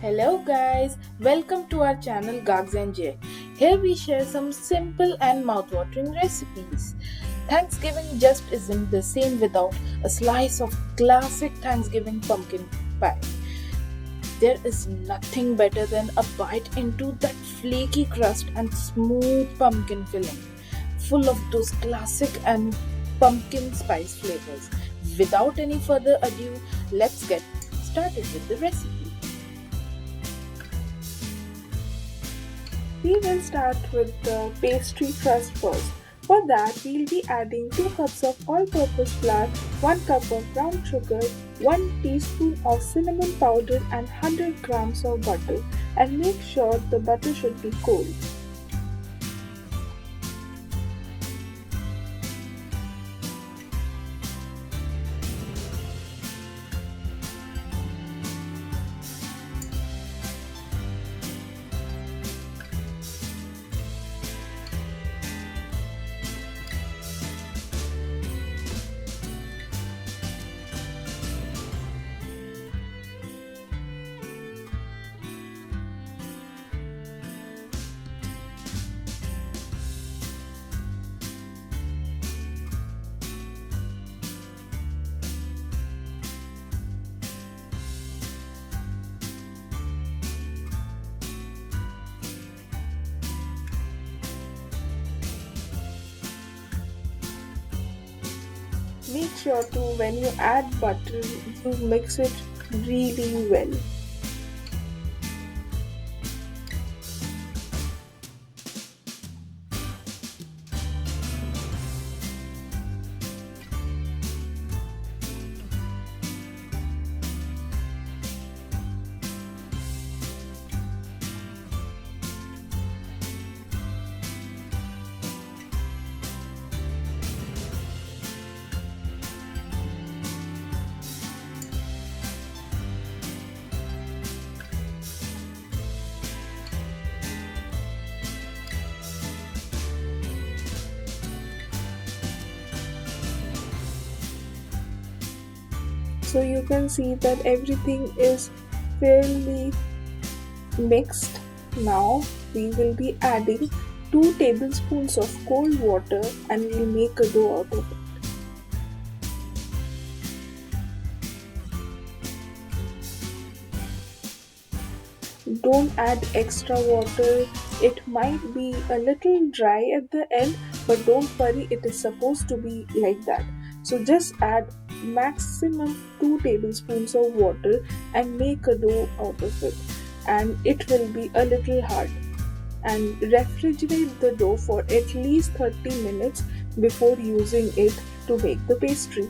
Hello guys, welcome to our channel gargs&jay. Here we share some simple and mouth-watering recipes. Thanksgiving just isn't the same without a slice of classic Thanksgiving pumpkin pie. There is nothing better than a bite into that flaky crust and smooth pumpkin filling, full of those classic and pumpkin spice flavors. Without any further ado, let's get started with the recipe. We will start with the pastry crust first. For that, we'll be adding 2 cups of all-purpose flour, 1 cup of brown sugar, 1 teaspoon of cinnamon powder and 100 grams of butter, and make sure the butter should be cold. Make sure to, when you add butter, you mix it really well. So you can see that everything is fairly mixed. Now we will be adding 2 tablespoons of cold water and we'll make a dough out of it. Don't add extra water. It might be a little dry at the end, but don't worry, it is supposed to be like that. So just add maximum 2 tablespoons of water and make a dough out of it, and it will be a little hard. And refrigerate the dough for at least 30 minutes before using it to make the pastry.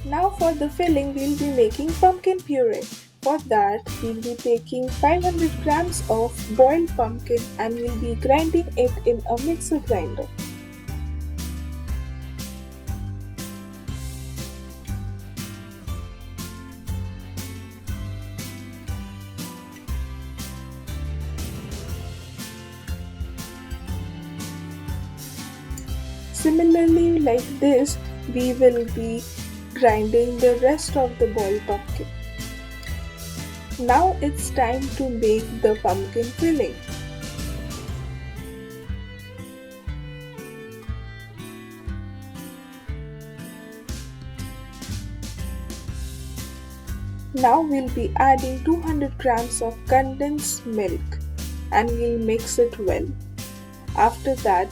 Now for the filling, we'll be making pumpkin puree. For that, we'll be taking 500 grams of boiled pumpkin and we'll be grinding it in a mixer grinder. Similarly, like this, we will be grinding the rest of the boiled pumpkin. Now it's time to make the pumpkin filling. Now we'll be adding 200 grams of condensed milk and we'll mix it well. After that,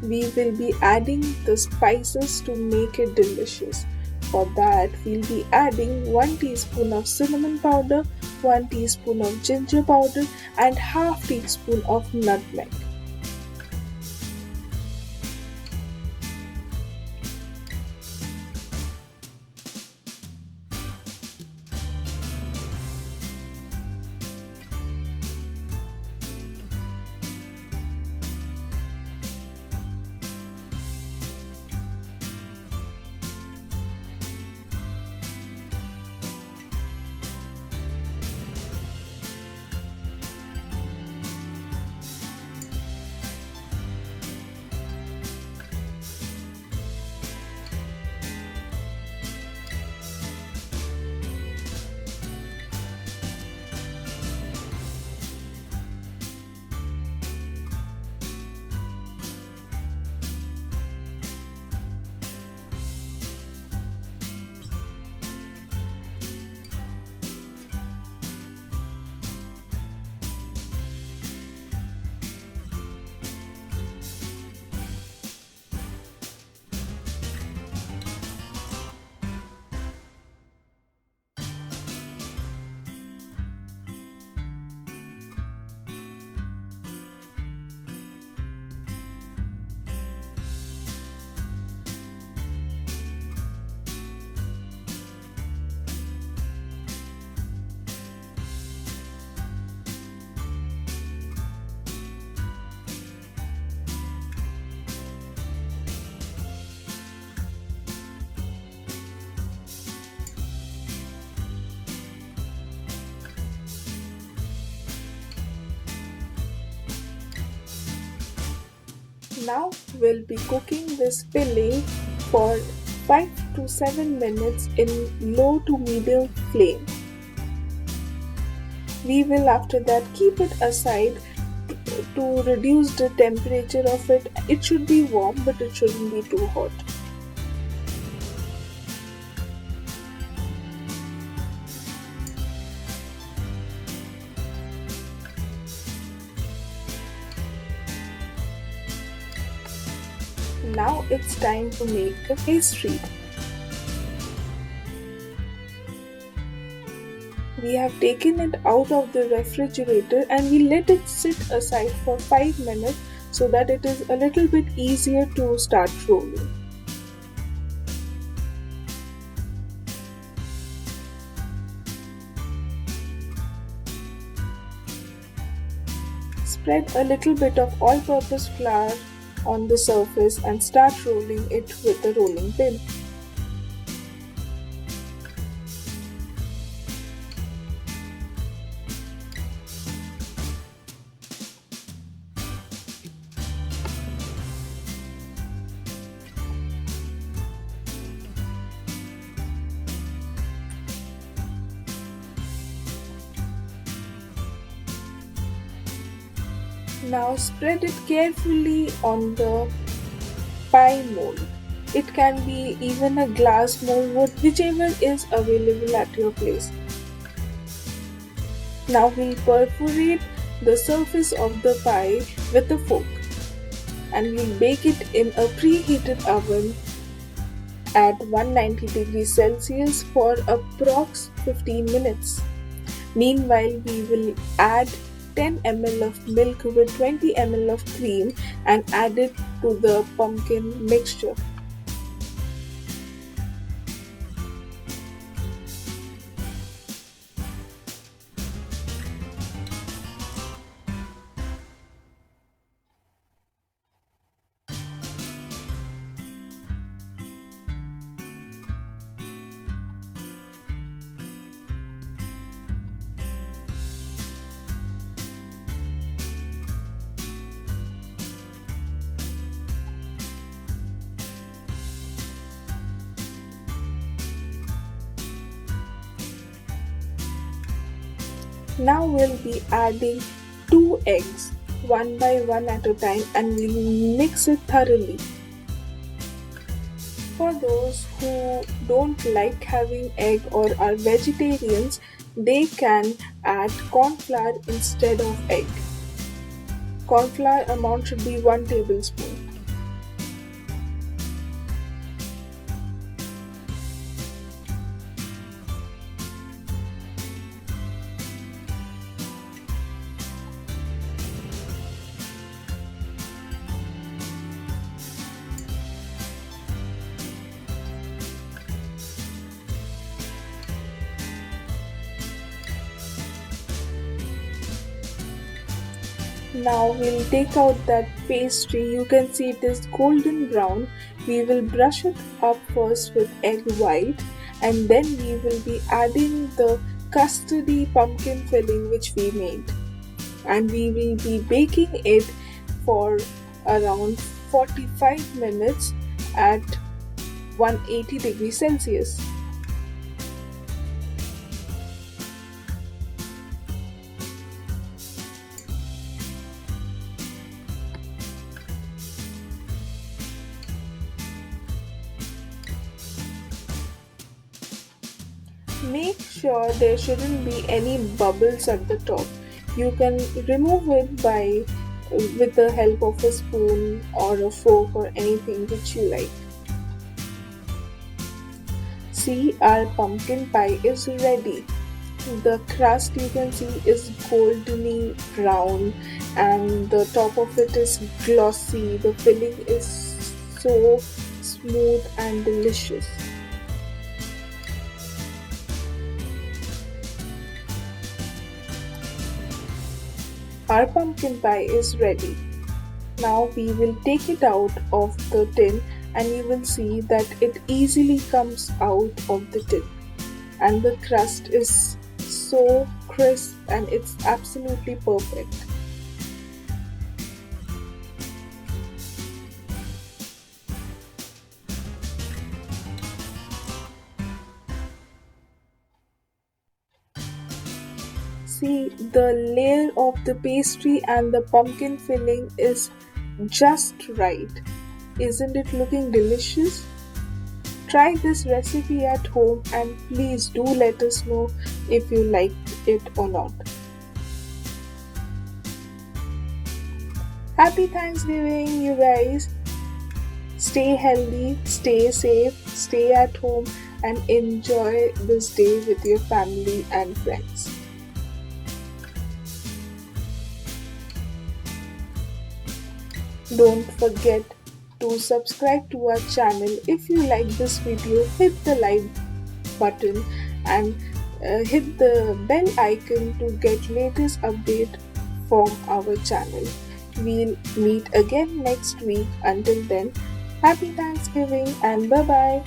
we will be adding the spices to make it delicious. For that, we'll be adding 1 teaspoon of cinnamon powder, 1 teaspoon of ginger powder and half teaspoon of nutmeg. Now we'll be cooking this filling for 5 to 7 minutes in low to medium flame. We will after that keep it aside to reduce the temperature of it. It should be warm, but it shouldn't be too hot. Now it's time to make the pastry. We have taken it out of the refrigerator and we let it sit aside for 5 minutes so that it is a little bit easier to start rolling. Spread a little bit of all-purpose flour on the surface and start rolling it with a rolling pin. Now spread it carefully on the pie mold. It can be even a glass mold, whichever is available at your place. Now we'll perforate the surface of the pie with a fork and we'll bake it in a preheated oven at 190 degrees Celsius for approx 15 minutes. Meanwhile, we will add 10 ml of milk with 20 ml of cream and add it to the pumpkin mixture. Now we'll be adding 2 eggs, one by one at a time, and we'll mix it thoroughly. For those who don't like having egg or are vegetarians, they can add cornflour instead of egg. Cornflour amount should be 1 tablespoon. Now we'll take out that pastry. You can see it is golden brown. We will brush it up first with egg white and then we will be adding the custardy pumpkin filling which we made. And we will be baking it for around 45 minutes at 180 degrees Celsius. Make sure there shouldn't be any bubbles at the top. You can remove it with the help of a spoon or a fork or anything which you like. See, our pumpkin pie is ready. The crust you can see is goldeny brown and the top of it is glossy. The filling is so smooth and delicious. Our pumpkin pie is ready. Now we will take it out of the tin and you will see that it easily comes out of the tin. And the crust is so crisp and it's absolutely perfect. see, the layer of the pastry and the pumpkin filling is just right. Isn't it looking delicious? Try this recipe at home and please do let us know if you like it or not. Happy Thanksgiving, you guys! Stay healthy, stay safe, stay at home, and enjoy this day with your family and friends. Don't forget to subscribe to our channel. If you like this video, hit the like button and hit the bell icon to get latest update from our channel. We'll meet again next week. Until then, happy Thanksgiving and bye bye.